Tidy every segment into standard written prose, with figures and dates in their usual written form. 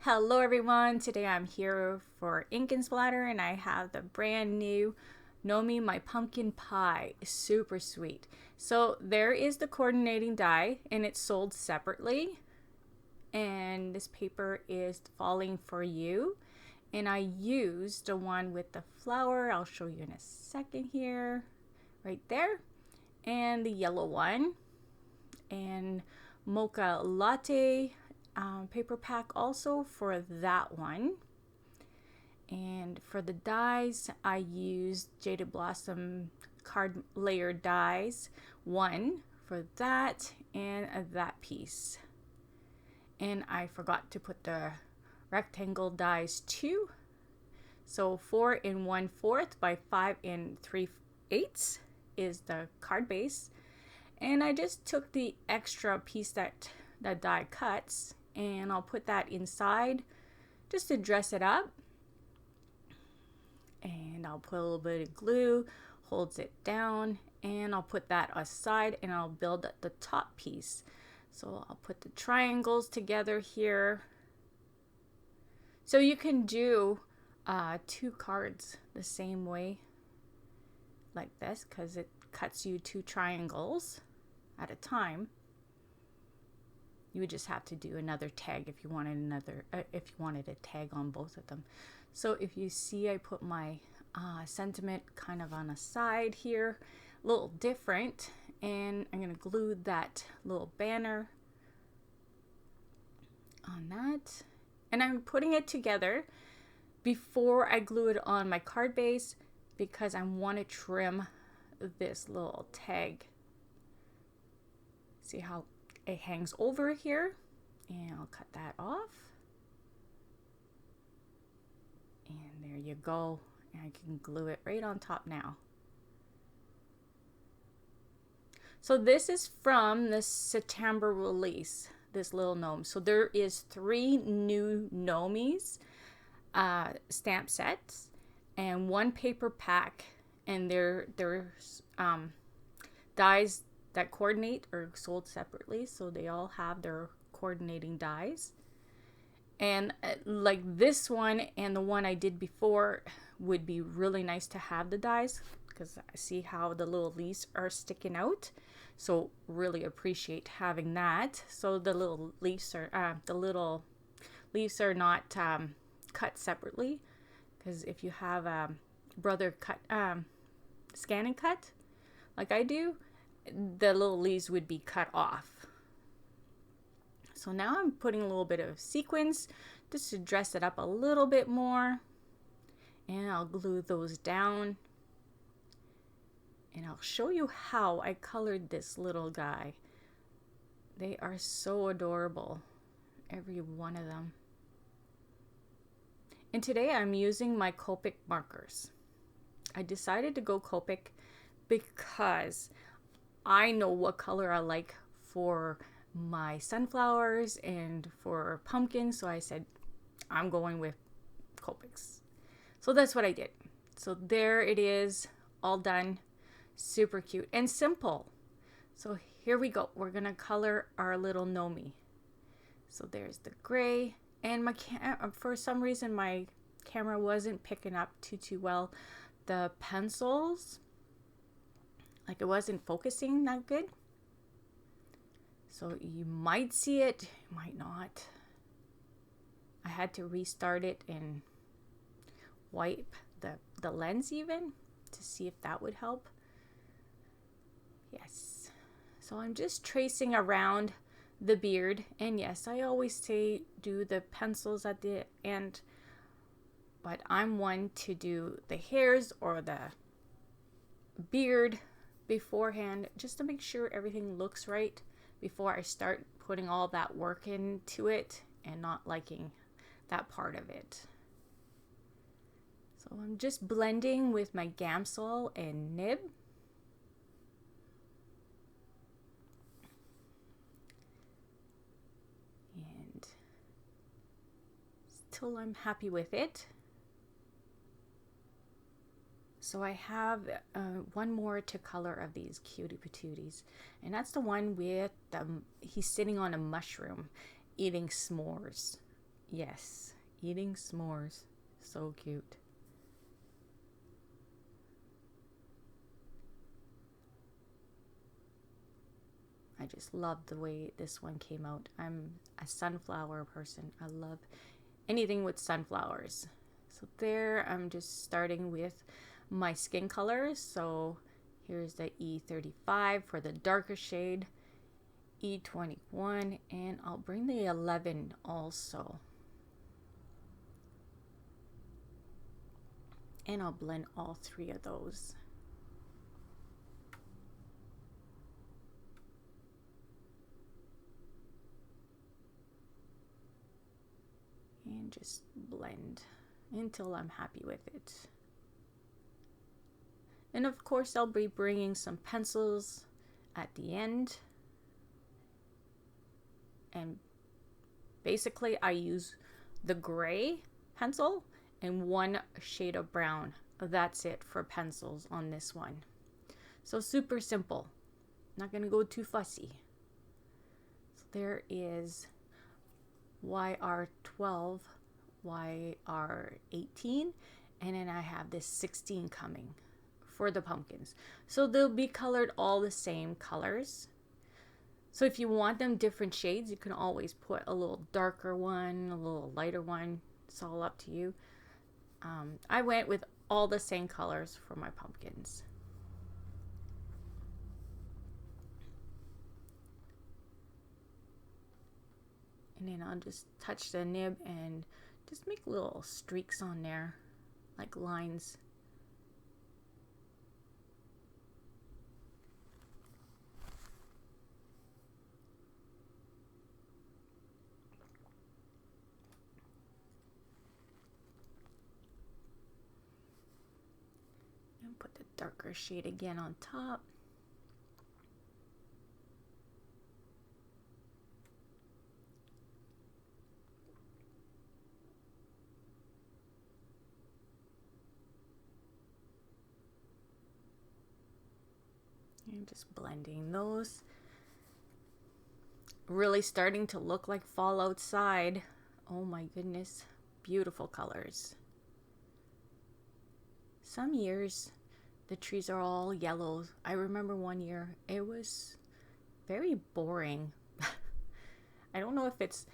Hello everyone, today I'm here for Ink and Splatter and I have the brand new Nomi My Pumpkin Pie. Super sweet. So there is the coordinating die and it's sold separately. And this paper is Falling for You. And I used the one with the flower. I'll show you in a second here. Right there. And the yellow one. And Mocha Latte paper pack also for that one. And for the dies, I used Jaded Blossom card layer dies, one for that and that piece. And I forgot to put the rectangle dies too. So 4 1/4 by 5 3/8 is the card base. And I just took the extra piece that die cuts and I'll put that inside just to dress it up. And I'll put a little bit of glue, holds it down, and I'll put that aside and I'll build the top piece. So I'll put the triangles together here. So you can do 2 cards the same way like this because it cuts you 2 triangles at a time. You would just have to do another tag if you wanted a tag on both of them. So if you see, I put my sentiment kind of on a side here, a little different, and I'm going to glue that little banner on that. And I'm putting it together before I glue it on my card base because I want to trim this little tag. See how it hangs over here, and I'll cut that off. And there you go. And I can glue it right on top now. So this is from the September release, this little gnome. So there is 3 new Gnomies stamp sets and 1 paper pack, and there's dies that coordinate are sold separately, so they all have their coordinating dies. And like this one and the one I did before would be really nice to have the dies because I see how the little leaves are sticking out, so really appreciate having that. So the little leaves are not cut separately, because if you have a brother cut scan and cut like I do, the little leaves would be cut off. So now I'm putting a little bit of sequins just to dress it up a little bit more, and I'll glue those down, and I'll show you how I colored this little guy. They are so adorable, every one of them. And today I'm using my Copic markers. I decided to go Copic because I know what color I like for my sunflowers and for pumpkins, so I said I'm going with Copics. So that's what I did. So there it is, all done. Super cute and simple. So here we go. We're gonna color our little Nomi. So there's the gray, and for some reason my camera wasn't picking up too well the pencils. Like it wasn't focusing that good. So you might see it, might not. I had to restart it and wipe the lens even to see if that would help. Yes. So I'm just tracing around the beard. And yes, I always say do the pencils at the end. But I'm one to do the hairs or the beard beforehand, just to make sure everything looks right before I start putting all that work into it and not liking that part of it. So I'm just blending with my Gamsol and nib. And till I'm happy with it. So I have one more to color of these cutie patooties, and that's the one with he's sitting on a mushroom eating s'mores. Yes, eating s'mores. So cute. I just love the way this one came out. I'm a sunflower person. I love anything with sunflowers. So there, I'm just starting with my skin colors. So here's the E35 for the darker shade, E21, and I'll bring the 11 also. And I'll blend all three of those. And just blend until I'm happy with it. And of course, I'll be bringing some pencils at the end. And basically, I use the gray pencil and one shade of brown. That's it for pencils on this one. So super simple. Not going to go too fussy. So there is YR12, YR18, and then I have this 16 coming for the pumpkins. So they'll be colored all the same colors. So if you want them different shades, you can always put a little darker one, a little lighter one. It's all up to you. I went with all the same colors for my pumpkins. And then I'll just touch the nib and just make little streaks on there, like lines. And put the darker shade again on top. And just blending those. Really starting to look like fall outside. Oh my goodness. Beautiful colors. Some years the trees are all yellow. I remember one year it was very boring. I don't know if it's,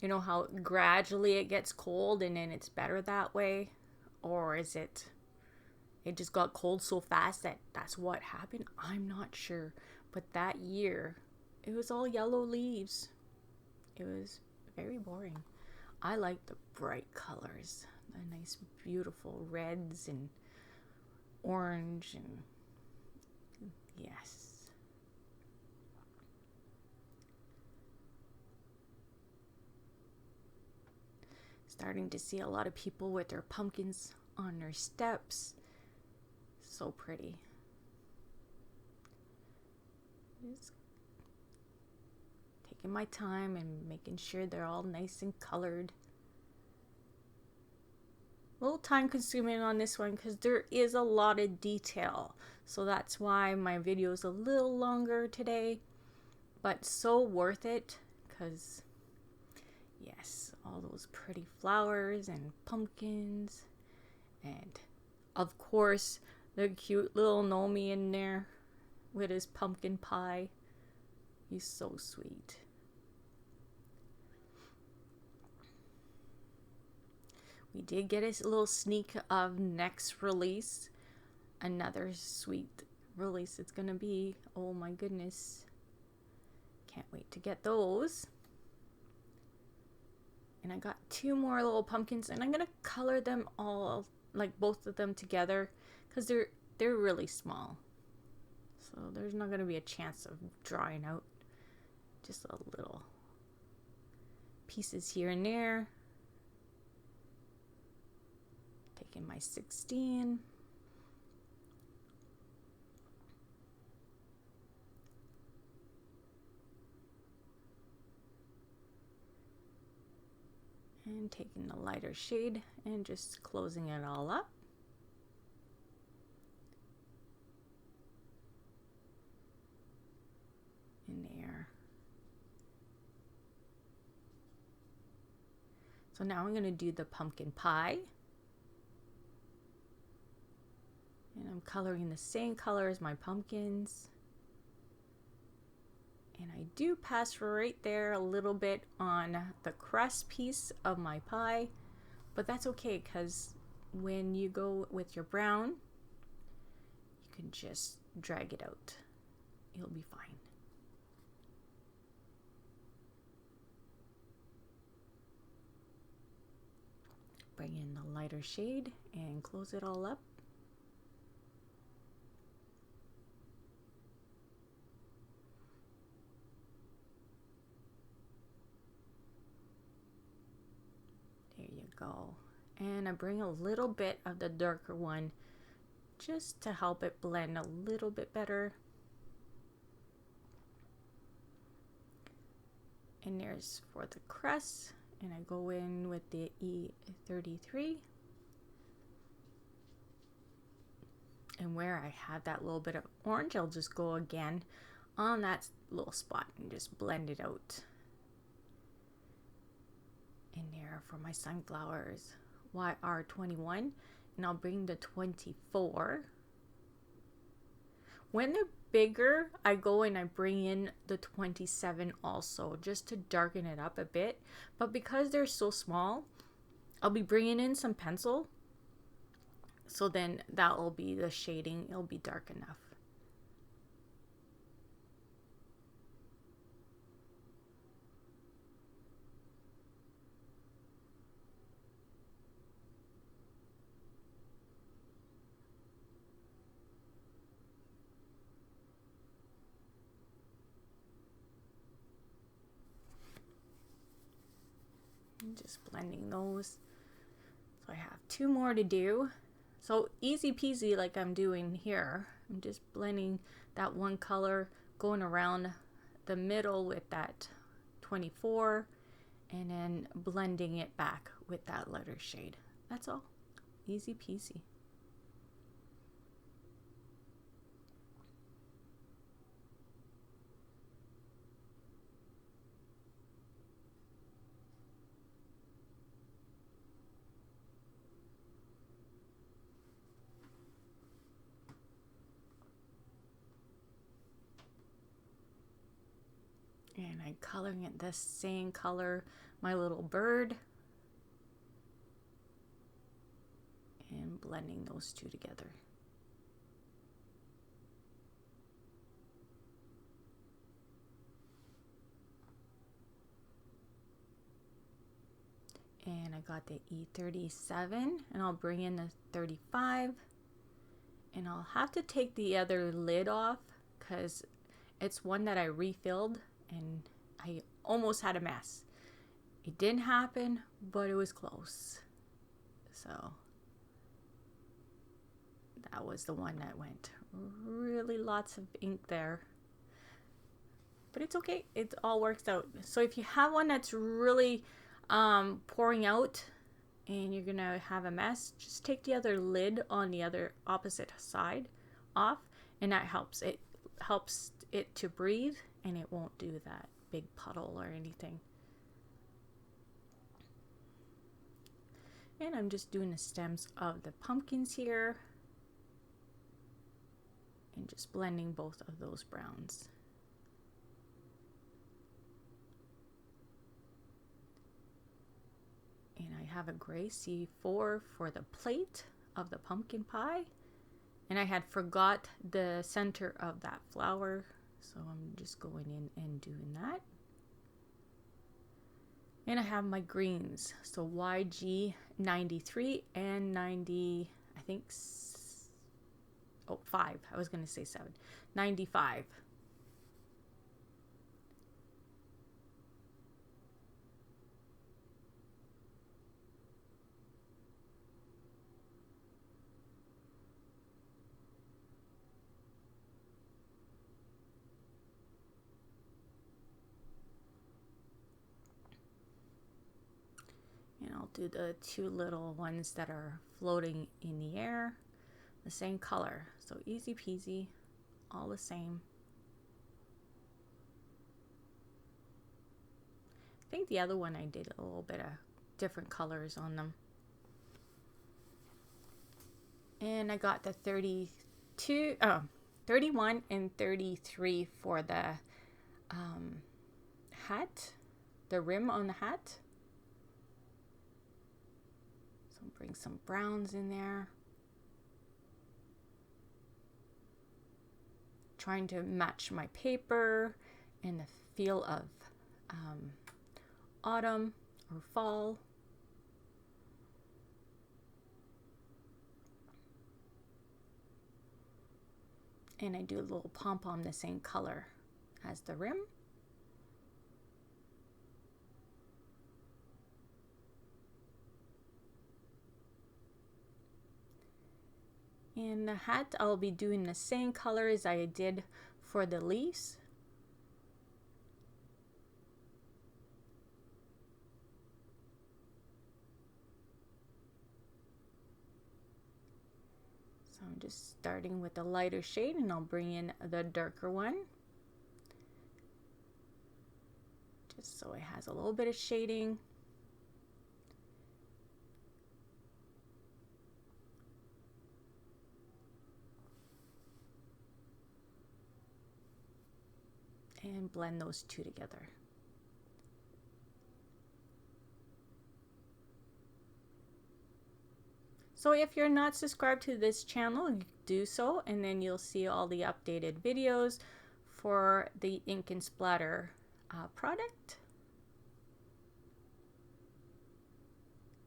you know, how gradually it gets cold and then it's better that way, or is it just got cold so fast that that's what happened. I'm not sure, but that year it was all yellow leaves. It was very boring. I like the bright colors, the nice beautiful reds and orange, and yes. Starting to see a lot of people with their pumpkins on their steps. So pretty. Just taking my time and making sure they're all nice and colored. A little time consuming on this one because there is a lot of detail. So that's why my video is a little longer today. But so worth it because, yes, all those pretty flowers and pumpkins. And of course, the cute little Gnome in there with his pumpkin pie. He's so sweet. We did get a little sneak of next release. Another sweet release it's gonna be. Oh my goodness. Can't wait to get those. And I got 2 more little pumpkins and I'm gonna color them all, like both of them together, because they're really small. So there's not gonna be a chance of drawing out. Just a little pieces here and there. Taking my 16. And taking the lighter shade and just closing it all up. In there. So now I'm going to do the pumpkin pie. And I'm coloring the same color as my pumpkins. And I do pass right there a little bit on the crust piece of my pie. But that's okay, because when you go with your brown, you can just drag it out. It'll be fine. Bring in the lighter shade and close it all up. There you go. And I bring a little bit of the darker one just to help it blend a little bit better. And there's for the crust. And I go in with the E33. And where I had that little bit of orange, I'll just go again on that little spot and just blend it out. In there for my sunflowers, YR21. And I'll bring the 24. When they're bigger, I go and I bring in the 27 also, just to darken it up a bit. But because they're so small, I'll be bringing in some pencil. So then that will be the shading. It'll be dark enough. Just blending those. So I have 2 more to do. So easy peasy, like I'm doing here. I'm just blending that one color, going around the middle with that 24, and then blending it back with that lighter shade. That's all. Easy peasy. And I'm coloring it the same color, my little bird. And blending those two together. And I got the E37, and I'll bring in the 35. And I'll have to take the other lid off because it's one that I refilled and I almost had a mess. It didn't happen, but it was close. So that was the one that went really lots of ink there. But it's okay. It all works out. So if you have one that's really pouring out and you're gonna have a mess, just take the other lid on the other opposite side off, and that helps. It helps it to breathe, and it won't do that big puddle or anything. And I'm just doing the stems of the pumpkins here and just blending both of those browns. And I have a gray C4 for the plate of the pumpkin pie. And I had forgot the center of that flower, so I'm just going in and doing that. And I have my greens, so YG93 and 90, I think, 5. I was going to say 7. 95. And I'll do the 2 little ones that are floating in the air, the same color. So easy peasy, all the same. I think the other one I did a little bit of different colors on them. And I got the 31 and 33 for the hat, the rim on the hat. So bring some browns in there. Trying to match my paper and the feel of autumn or fall. And I do a little pom-pom the same color as the rim. And the hat, I'll be doing the same color as I did for the leaves. So I'm just starting with the lighter shade, and I'll bring in the darker one. Just so it has a little bit of shading. And blend those two together. So if you're not subscribed to this channel, do so, and then you'll see all the updated videos for the Ink and Splatter product.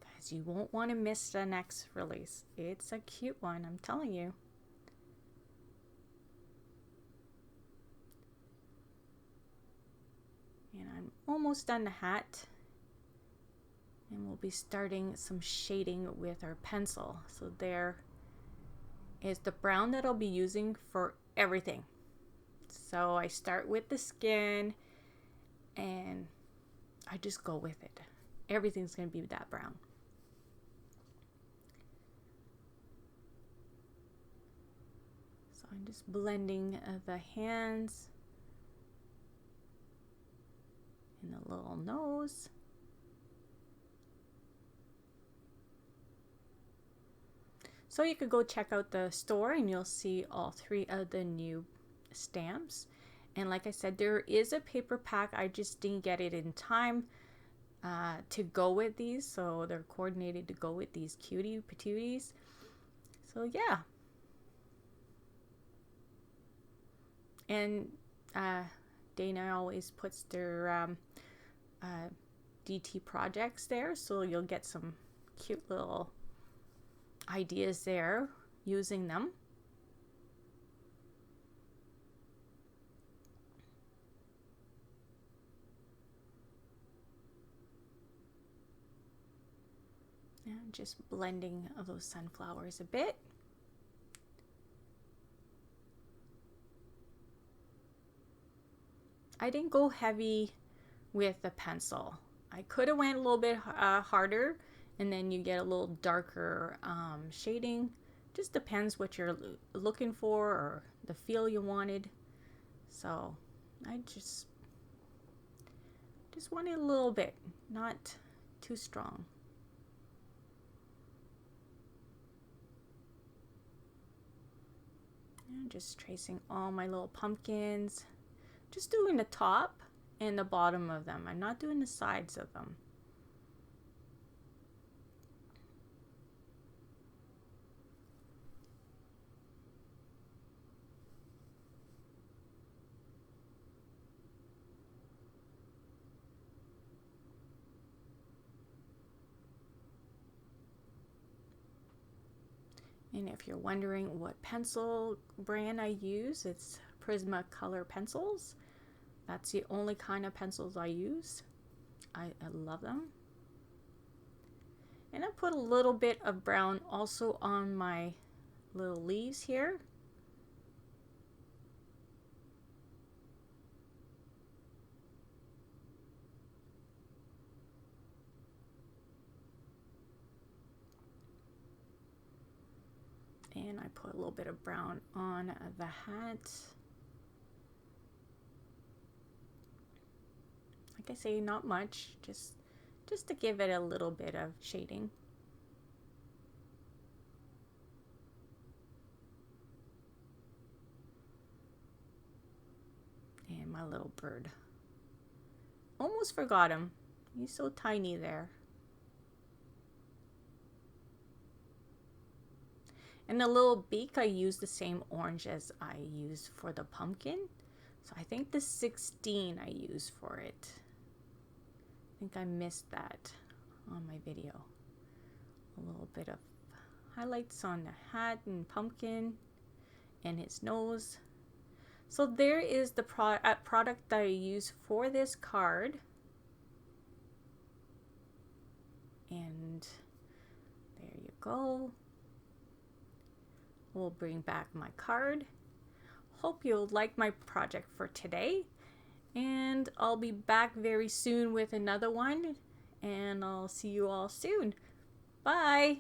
Guys, you won't want to miss the next release. It's a cute one, I'm telling you. And I'm almost done the hat. And we'll be starting some shading with our pencil. So there is the brown that I'll be using for everything. So I start with the skin and I just go with it. Everything's going to be that brown. So I'm just blending the hands and the little nose. So you could go check out the store and you'll see all three of the new stamps. And like I said, there is a paper pack. I just didn't get it in time to go with these. So they're coordinated to go with these cutie patooties. So yeah. And Dana always puts their DT projects there. So you'll get some cute little ideas there using them. And just blending of those sunflowers a bit. I didn't go heavy with the pencil. I could have went a little bit harder, and then you get a little darker shading. Just depends what you're looking for or the feel you wanted. So I just wanted a little bit, not too strong. And just tracing all my little pumpkins. Just doing the top and the bottom of them. I'm not doing the sides of them. And if you're wondering what pencil brand I use, it's Prismacolor pencils. That's the only kind of pencils I use. I love them. And I put a little bit of brown also on my little leaves here. And I put a little bit of brown on the hat. Like I say, not much, just just to give it a little bit of shading. And my little bird. Almost forgot him. He's so tiny there. And the little beak, I use the same orange as I used for the pumpkin. So I think the 16 I use for it. I think I missed that on my video. A little bit of highlights on the hat and pumpkin and his nose. So there is the product that I use for this card. And there you go. We'll bring back my card. Hope you'll like my project for today. And I'll be back very soon with another one. And I'll see you all soon. Bye.